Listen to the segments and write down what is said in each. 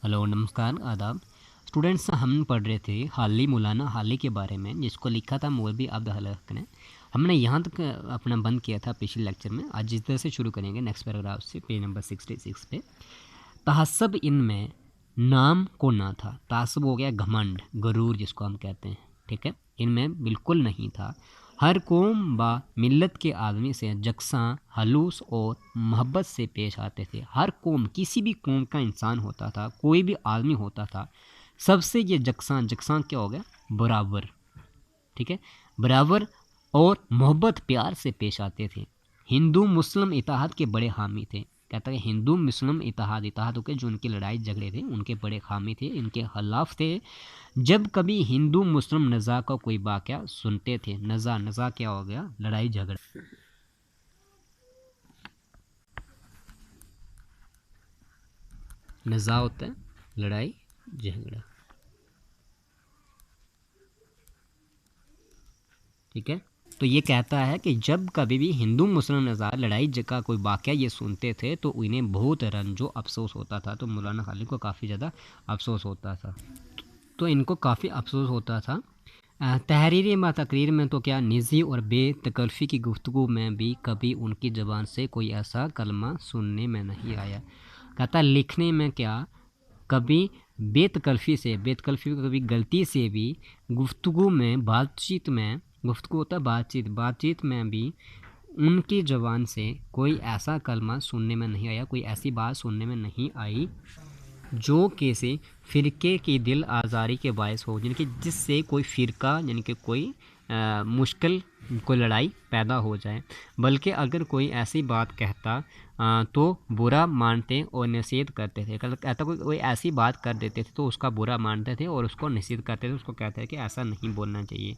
Hello नमस्कार आदाब students. हम पढ़ रहे थे हाली मौलाना हाली के बारे में, जिसको लिखा था मौलवी अब्द हक ने। हमने यहाँ तक अपना बंद किया था पिछले लेक्चर में। आज जिस तरह से शुरू करेंगे नेक्स्ट पैराग्राफ से पेज नंबर 66 पे। तहस्सब इनमें नाम को ना था। तहस्सब हो गया घमंड, गरूर जिसको हम कहते हैं, ठीक है। इनमें बिल्कुल नहीं था। हर कौम बा मिल्लत के आदमी से जक्सां हलूस और मोहब्बत से पेश आते थे। हर कौम, किसी भी कौम का इंसान होता था, कोई भी आदमी होता था, सबसे ये जक्सां, जक्सां क्या हो गया, बराबर, ठीक है, बराबर और मोहब्बत प्यार से पेश आते थे। हिंदू मुस्लिम इत्तेहाद के बड़े हामी थे। कहता है हिंदू मुस्लिम इत्तेहाद, इत्तेहाद के जो उनके लड़ाई झगड़े थे उनके बड़े हामी थे, इनके खिलाफ थे। जब कभी हिंदू मुस्लिम नज़ा का कोई वाक़या सुनते थे, नज़ा, नज़ा क्या हो गया, लड़ाई झगड़ा, नज़ा होता है लड़ाई झगड़ा, ठीक है। तो ये कहता है कि जब कभी भी हिंदू मुस्लिम नज़ा लड़ाई का कोई वाक़या ये सुनते थे तो इन्हें बहुत रंजो अफसोस होता था। तो मौलाना खालिद को काफ़ी ज़्यादा अफसोस होता था, तो इनको काफ़ी अफसोस होता था। तहरीर व तकरीर में तो क्या, निजी और बेतकल्फ़ी की गुफ्तगू में भी कभी उनकी ज़बान से कोई ऐसा कलमा सुनने में नहीं आया। कहता लिखने में क्या, कभी बेतकल्फ़ी से, बेतकल्फ़ी कभी गलती से भी, गुफ्तगू में, बातचीत में, गुफ्तगू होता बातचीत, बातचीत में भी उनकी ज़बान से कोई ऐसा कलमा सुनने में नहीं आया, कोई ऐसी बात सुनने में नहीं आई जो किसी फ़िरके की दिल आज़ारी के बायस हो, यानी कि जिससे कोई फ़िरका, यानी कि कोई मुश्किल, कोई लड़ाई पैदा हो जाए। बल्कि अगर कोई ऐसी बात कहता तो बुरा मानते और नसीहत करते थे। कहता कोई ऐसी बात कर देते थे तो उसका बुरा मानते थे और उसको नसीहत करते थे, उसको कहते थे कि ऐसा नहीं बोलना चाहिए।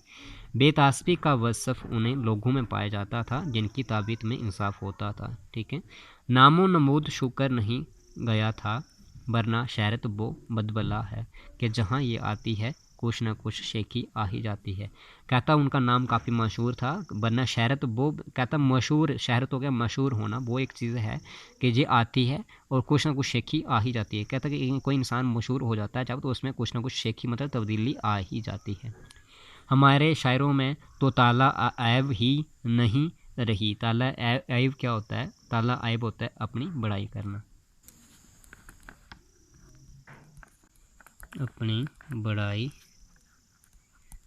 बेतासबी का वसफ़ उन्हें लोगों में पाया जाता था जिनकी ताबीत में इंसाफ होता था, ठीक है। नामो नमूद शुक्र नहीं गया था, वरना शहरत वो बदबला है कि जहाँ ये आती है कुछ ना कुछ शेखी आ ही जाती है। कहता उनका नाम काफ़ी मशहूर था, वरना शहरत वो, कहता मशहूर, शहरत हो गया मशहूर होना, वो एक चीज़ है कि ये आती है और कुछ ना कुछ शेखी आ ही जाती है। कहता कि कोई इंसान मशहूर हो जाता है जब, तो उसमें कुछ ना कुछ शेखी मतलब तब्दीली आ ही जाती है। हमारे शायरों में तो ताला ऐब ही नहीं रही। ताला ऐब क्या होता है, ताला ऐब होता है अपनी बड़ाई करना, अपनी बड़ाई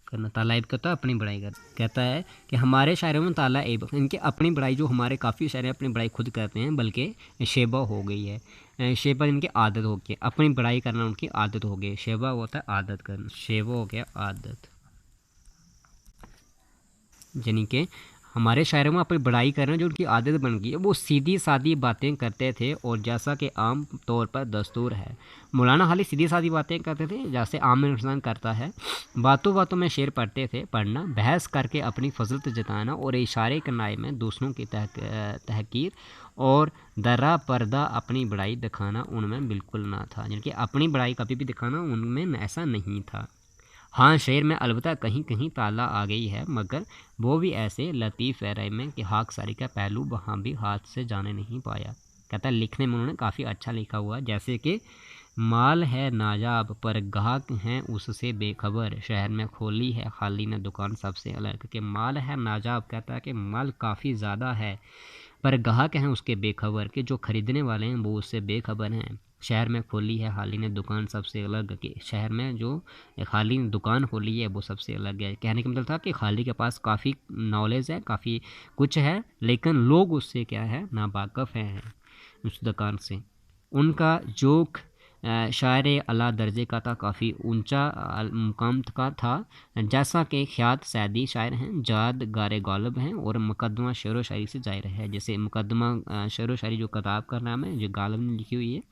करना। ताला ऐब कहता है अपनी बड़ाई कर, कहता है कि हमारे शायरों में ताला ऐब, इनके अपनी बड़ाई, जो हमारे काफ़ी शायर अपनी बड़ाई खुद करते हैं, बल्कि शेबा हो गई है। शेबा इनकी आदत हो गई, अपनी बड़ाई करना उनकी आदत हो गई। शेबा होता है आदत करना, शेबा हो गया आदत, यानी कि हमारे शायरों में अपनी बड़ाई करना जो उनकी आदत बन गई है। वो सीधी सादी बातें करते थे और जैसा कि आम तौर पर दस्तूर है। मौलाना हाली सीधी सादी बातें करते थे जैसे आम इंसान करता है। बातों बातों में शेर पढ़ते थे, पढ़ना, बहस करके अपनी फजलत जताना और इशारे करनाए में दूसरों की तहकीर और दर्रा पर्दा अपनी बड़ाई दिखाना उनमें बिल्कुल ना था, यानी कि अपनी बड़ाई कभी भी दिखाना उनमें ऐसा नहीं था। हाँ, शेर में अलबत्ता कहीं कहीं ताला आ गई है, मगर वो भी ऐसे लतीफ़ पैराए में कि हाक सारी का पहलू वहाँ भी हाथ से जाने नहीं पाया। कहता है लिखने में उन्होंने काफ़ी अच्छा लिखा हुआ, जैसे कि माल है नायाब पर गाहक हैं उससे बेखबर, शहर में खोली है खाली ने दुकान सबसे अलग। कि माल है नायाब, कहता है कि माल काफ़ी ज़्यादा है पर गाहक हैं उसके बेखबर, के जो ख़रीदने वाले हैं वो उससे बेखबर हैं। शहर में खोली है खाली ने दुकान सबसे अलग, कि शहर में जो खाली ने दुकान खोली है वो सबसे अलग है। कहने का मतलब था कि खाली के पास काफ़ी नॉलेज है, काफ़ी कुछ है, लेकिन लोग उससे क्या है, नावाकिफ़ हैं उस दुकान से। उनका जोक शायर अला दर्जे का था, काफ़ी ऊंचा मुकाम का था। जैसा कि ख्यात सैदी शायर हैं, जाद गारे गालिब हैं और मुकदमा शेर व शायरी से जाहिर है। जैसे मुकदमा शेर व शायरी जो किताब का नाम है, जो गालिब ने लिखी हुई है,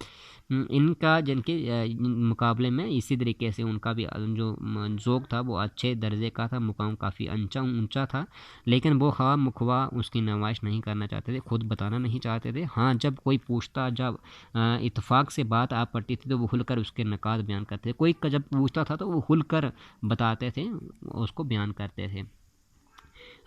इनका जिनके मुकाबले में इसी तरीके से उनका भी जो ज़ोक था वो अच्छे दर्जे का था, मुकाम काफ़ी ऊंचा था, लेकिन वो ख़्वाह मुखवा उसकी नुमाइश नहीं करना चाहते थे, खुद बताना नहीं चाहते थे। हाँ, जब कोई पूछता, जब इत्तेफाक से बात आ पड़ती थी तो वो खुलकर उसके नकात बयान करते थे। कोई जब पूछता था तो वो खुलकर बताते थे, उसको बयान करते थे।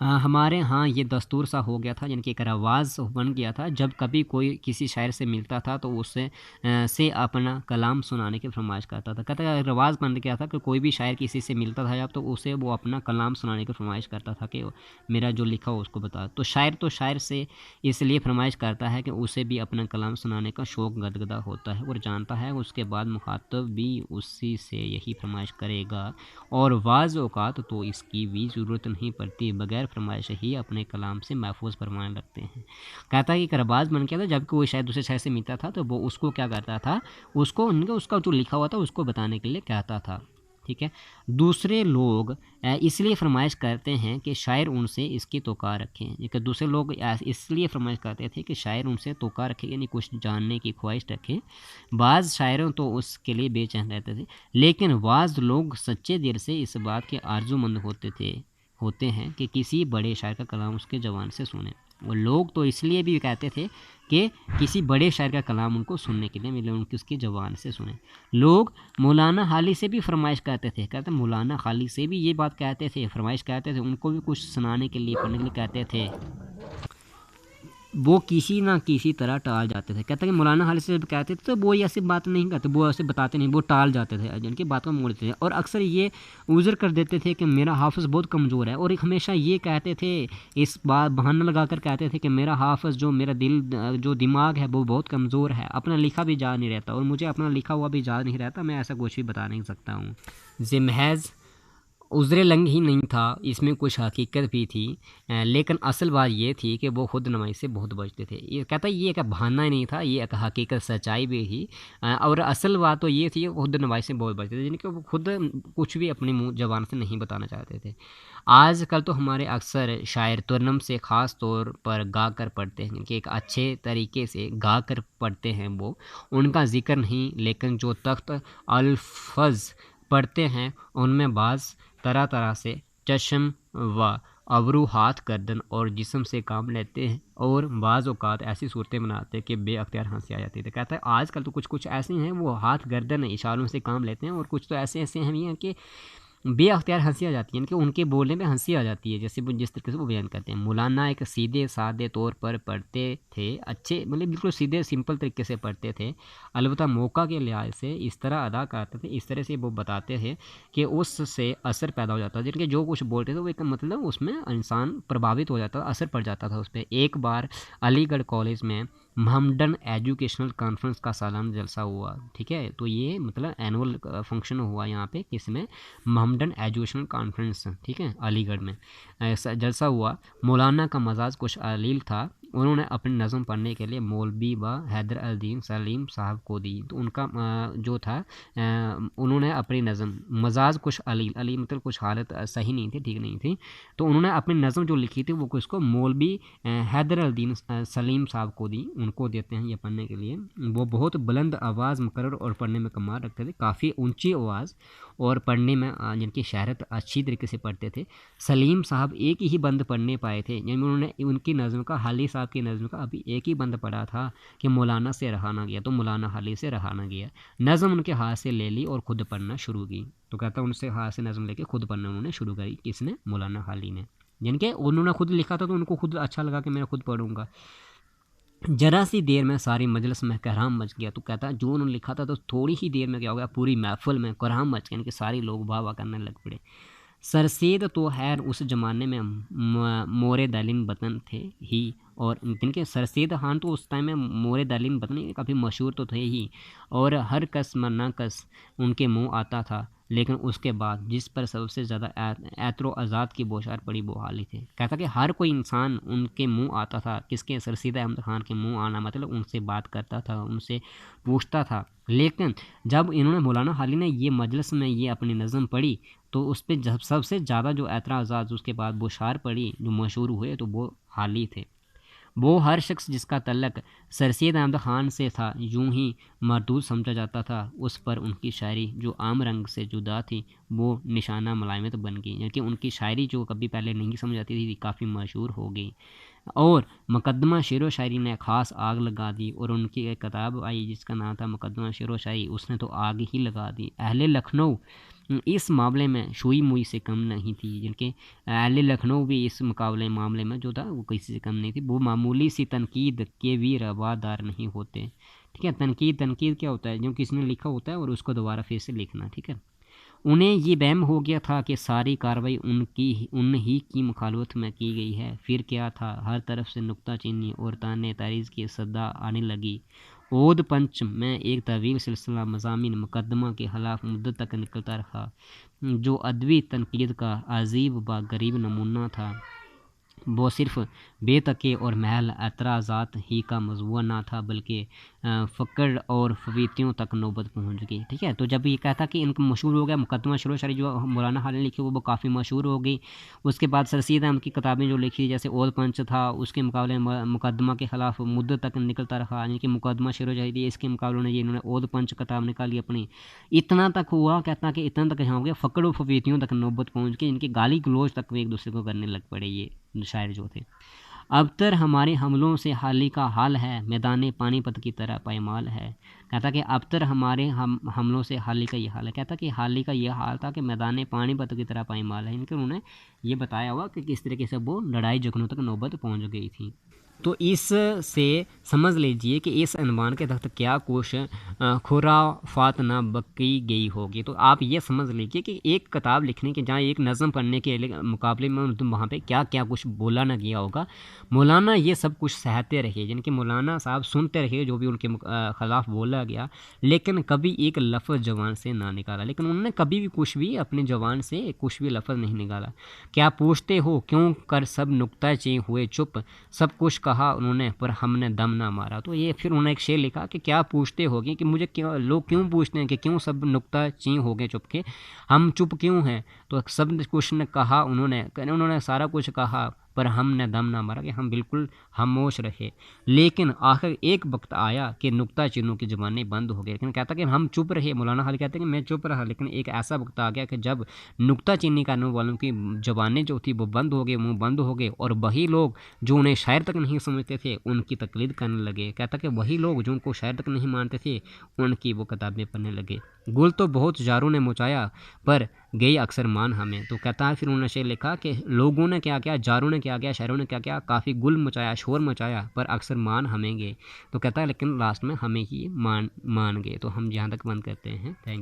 हमारे यहाँ ये दस्तूर सा हो गया था, यानी कि एक रवाज़ बन गया था, जब कभी कोई किसी शायर से मिलता था तो उससे से अपना कलाम सुनाने की फरमाइश करता था। कहता है रवाज़ बन गया था कि कोई भी शायर किसी से मिलता था जब, तो उसे वो अपना कलाम सुनाने की फरमाइश करता था कि मेरा जो लिखा हो उसको बता। तो शायर से इसलिए फरमाइश करता है कि उसे भी अपना कलाम सुनाने का शौक़ गदगदा होता है और जानता है उसके बाद मुखातब भी उसी से यही फरमाइश करेगा, और बाज़ औक़ात तो इसकी भी ज़रूरत नहीं पड़ती, बग़ैर फरमाइश ही अपने कलाम से महफूज़ फरमाने लगते हैं। कहता है कि एक रबाज़ बन गया था, जब कोई शायर दूसरे शायर से मिलता था तो वो उसको क्या करता था, उसका जो लिखा हुआ था उसको बताने के लिए कहता था। ठीक है। दूसरे लोग इसलिए फरमाइश करते हैं कि शायर उनसे इसकी तोक़ा रखें। एक दूसरे लोग इसलिए फरमाइश करते थे कि शायर उनसे तोक़ा रखें, यानी कुछ जानने की ख्वाहिश रखें। बाज़ शायरों तो उसके लिए बेचैन रहते थे, लेकिन बाज़ लोग सच्चे दिल से इस बात के आरज़ूमंद होते हैं कि किसी बड़े शायर का कलाम उसके ज़बान से सुने। और लोग तो इसलिए भी कहते थे कि किसी बड़े शायर का कलाम उनको सुनने के लिए मिले, उसकी ज़बान से सुने। लोग मौलाना हाली से भी फरमाइश करते थे, कहते मौलाना हाली से भी ये बात कहते थे, फरमाइश करते थे, उनको भी कुछ सुनाने के लिए, पढ़ने के लिए कहते थे। वो किसी ना किसी तरह टाल जाते थे। कहते हैं कि मौलाना हाली से जब कहते थे तो वो ऐसी बात नहीं करते, वो ऐसे बताते नहीं, वो टाल जाते थे, जिनकी बात को मोड़ते थे। और अक्सर ये उज़र कर देते थे कि मेरा हाफ़िज़ बहुत कमज़ोर है, और एक हमेशा ये कहते थे, इस बात बहाना लगा कर कहते थे कि मेरा हाफ़िज़ जो मेरा जो दिमाग है वो बहुत कमज़ोर है, अपना लिखा भी याद नहीं रहता, और मुझे अपना लिखा हुआ भी याद नहीं रहता, मैं ऐसा कुछ भी बता नहीं सकता हूँ। ये महज़ उज़्र लंग ही नहीं था, इसमें कुछ हकीकत भी थी। लेकिन असल बात ये थी कि वो खुद नमाई से बहुत बचते थे। ये कहता है ये एक बहाना ही नहीं था, ये एक हकीकत सच्चाई भी थी। और असल बात तो ये थी कि खुद नमाई से बहुत बचते थे, यानी कि वो खुद कुछ भी अपनी मुँह ज़बान से नहीं बताना चाहते थे। आजकल तो हमारे अक्सर शायर तुरनम से ख़ास तौर पर गा कर पढ़ते हैं, कि एक अच्छे तरीके से गा कर पढ़ते हैं वो, उनका ज़िक्र नहीं, लेकिन जो तख्त अल्फ़ज़ पढ़ते हैं उनमें बाज़ तरह तरह से चश्म व अबरू, हाथ, गर्दन और जिस्म से काम लेते हैं, और बाज़ औक़ात ऐसी सूरतें बनाते हैं कि बेअख्तियार हंसी आ जाती है। कहता है आजकल तो कुछ ऐसे हैं वो हाथ गर्दन इशारों से काम लेते हैं, और कुछ तो ऐसे हैं भी हैं कि बेअख्तियार हंसी आ जाती है, यानी कि उनके बोलने में हंसी आ जाती है, जैसे वो जिस तरीके से वो बयान करते हैं। मौलाना एक सीधे सादे तौर पर पढ़ते थे, अच्छे मतलब बिल्कुल सीधे सिंपल तरीके से पढ़ते थे, अलबत्ता मौका के लिहाज से इस तरह अदा करते थे, इस तरह से वो बताते थे कि उससे असर पैदा हो जाता था, जिनके जो कुछ बोलते थे वो एक मतलब उसमें इंसान प्रभावित हो जाता, असर पड़ जाता था उस पर। एक बार अलीगढ़ कॉलेज में मोहम्मडन एजुकेशनल कॉन्फ्रेंस का सालाना जलसा हुआ। ठीक है, तो ये मतलब एनुअल फंक्शन हुआ यहाँ पे, किसमें, मोहम्मडन एजुकेशनल कॉन्फ्रेंस, ठीक है, अलीगढ़ में ऐसा जलसा हुआ। मौलाना का मजाज कुछ अलील था, उन्होंने अपनी नज़म पढ़ने के लिए मौलवी व हैदर अल-दीन सलीम साहब को दी। तो उनका जो था उन्होंने अपनी नज़म, मजाज कुछ अलील मतलब कुछ हालत सही नहीं थी, ठीक नहीं थी, तो उन्होंने अपनी नज़म जो लिखी थी वो किसको, मौलवी हैदर अल-दीन सलीम साहब को दी, उनको देते हैं ये पढ़ने के लिए। वो बहुत बुलंद आवाज़, मुकर्रर और पढ़ने में कमाल रखते थे, काफ़ी ऊंची आवाज़, और पढ़ने में जिनकी शहरत अच्छी तरीके से पढ़ते थे। सलीम साहब एक ही बंद पढ़ने पाए थे, यानी उन्होंने उनकी नज़म का, हाली साहब की नज़म का अभी एक ही बंद पढ़ा था कि मौलाना से रहा ना गया, तो मौलाना हाली से रहा ना गया, नज़म उनके हाथ से ले ली और ख़ुद पढ़ना शुरू की। तो कहता उनसे हाथ से नज़म लेके खुद पढ़ना उन्होंने शुरू करी, किसने, मौलाना हाली ने, यानी कि उन्होंने खुद लिखा था तो उनको खुद अच्छा लगा कि मैं खुद पढ़ूँगा। ज़रा सी देर में सारी मजलिस में कोहराम मच गया। तो कहता है जो उन्होंने लिखा था तो थोड़ी ही देर में क्या हो गया, पूरी महफ़िल में कोहराम मच गया, यानी कि सारे लोग वाह वाह करने लग पड़े। सरसेद तो खैर उस ज़माने में मोरे दालिन वतन थे ही, और जिनके सरसेद खान तो उस टाइम में मोरे दालिन वतन काफ़ी मशहूर तो थे ही, और हर कस मरना कस उनके मुँह आता था, लेकिन उसके बाद जिस पर सबसे ज़्यादा ऐतरो आज़ाद की बौछार पड़ी वो हाली थे। कहता कि हर कोई इंसान उनके मुँह आता था, किसके, सरसीदा अहमद खान के मुँह आना मतलब उनसे बात करता था, उनसे पूछता था। लेकिन जब इन्होंने, मौलाना हाली ने ये मजलिस में ये अपनी नज़म पढ़ी, तो उस पर जब सबसे ज़्यादा जो ऐतराज़ात उसके बाद बौछार पड़ी, जो मशहूर हुए, तो वो हाली थे। वो हर शख्स जिसका तल्लक सरसैयद अहमद ख़ान से था यूं ही मरदूद समझा जाता था, उस पर उनकी शायरी जो आम रंग से जुदा थी वो निशाना मलामत बन गई, यानी कि उनकी शायरी जो कभी पहले नहीं समझ आती थी काफ़ी मशहूर हो गई। और मुकदमा शेर व शायरी ने ख़ास आग लगा दी। और उनकी एक किताब आई जिसका नाम था मुकदमा शेर व शायरी, उसने तो आग ही लगा दी। अहले लखनऊ इस मामले में सुई मुई से कम नहीं थी, जिनके अहले लखनऊ भी इस मामले में जो था वो किसी से कम नहीं थी। वो मामूली सी तनकीद के भी रवादार नहीं होते। ठीक है, तनकीद क्या होता है, जो किसी ने लिखा होता है और उसको दोबारा फिर से लिखना। ठीक है, उन्हें ये वहम हो गया था कि सारी कार्रवाई उन ही की मुखालफत में की गई है। फिर क्या था, हर तरफ से नुक्ताचीनी और ताने तारीज़ की सदा आने लगी। ओद पंच में एक तवील सिलसिला मज़ामीन मुकदमा के खिलाफ मुद्दत तक निकलता रहा, जो अदबी तनकीद का अजीब व गरीब नमूना था। वो सिर्फ बेतके और महल एतराज़ात ही का मजमूआ ना था, बल्कि फ़क्र और फवीतियों तक नौबत पहुंच गई। ठीक है, तो जब ये कहता कि इनका मशहूर हो गया मुकदमा शेर व शायरी जो मौलाना हाल ने लिखी वो काफ़ी मशहूर हो गई। उसके बाद सरसीद अहमद की किताबें जो लिखी जैसे ओल पंच था, उसके मुकाबले मुकदमा के ख़िलाफ़ मुद्दत तक निकलता रहा, यानी कि मुकदमा शेर व शायरी इसके मुकाबले में ये इन्होंने ओल पंच किताब निकाली अपनी। इतना तक हुआ, कहता कि इतना तक यहाँ हो गया, फ़क्र और फवीतियों तक नौबत पहुँच गई, इनकी गाली गलौज तक वे एक दूसरे को करने लग पड़े ये शायर जो थे। अबतर हमारे हमलों से हाली का हाल है, मैदान पानीपत की तरह पायमाल है। कहता कि अबतर हमारे हमलों से हाली का ये हाल है। कहता कि हाली का ये हाल था कि मैदान पानीपत की तरह पायमाल है, इनके उन्होंने ये बताया हुआ कि किस तरीके से वो लड़ाई झगड़ों तक नौबत पहुंच गई थी। तो इससे समझ लीजिए कि इस अनुमान के तहत क्या कुछ खुराफात ना बकी गई होगी। तो आप ये समझ लीजिए कि एक किताब लिखने के जहाँ एक नज़म पढ़ने के मुकाबले में तुम वहाँ पे क्या क्या कुछ बोला ना गया होगा। मौलाना ये सब कुछ सहते रहे, यानी कि मौलाना साहब सुनते रहे जो भी उनके ख़िलाफ़ बोला गया, लेकिन कभी एक लफ्ज़ ज़बान से ना निकाला। लेकिन उन्होंने कभी भी कुछ भी अपनी ज़बान से कुछ भी लफ्ज़ नहीं निकाला। क्या पूछते हो क्यों कर सब नुक्ताचीन हुए चुप, सब कुछ कहा उन्होंने पर हमने दम ना मारा। तो ये फिर उन्होंने एक शेर लिखा कि क्या पूछते होगे कि मुझे क्यों लोग क्यों पूछते हैं कि क्यों सब नुक्ताचीन हो गए चुप के, हम चुप क्यों हैं। तो सब कुछ ने कहा उन्होंने सारा कुछ कहा पर हमने दम ना मारा, कि हम बिल्कुल खामोश रहे। लेकिन आखिर एक वक्त आया कि नुक्ताचीनों की ज़बानें बंद हो गई। लेकिन कहता कि हम चुप रहे, मौलाना हाल कहते हैं कि मैं चुप रहा, लेकिन एक ऐसा वक्त आ गया कि जब नुक्ताचीनी करने वालों की ज़बानें जो थी वो बंद हो गए, मुँह बंद हो गए, और वही लोग जो उन्हें शायर तक नहीं समझते थे उनकी तकलीद करने लगे। कहता कि वही लोग जो उनको शायर तक नहीं मानते थे उनकी वो किताबें पढ़ने लगे। गुल तो बहुत जारों ने मचाया पर गई अक्सर मान हमें। तो कहता है फिर उन्होंने शेर लिखा कि लोगों ने क्या किया, जारों ने क्या किया, शायरों ने क्या किया, काफ़ी गुल मचाया, शोर मचाया, पर अक्सर मान हमें गए। तो कहता है लेकिन लास्ट में हमें ही मान गए। तो हम यहाँ तक बंद करते हैं। थैंक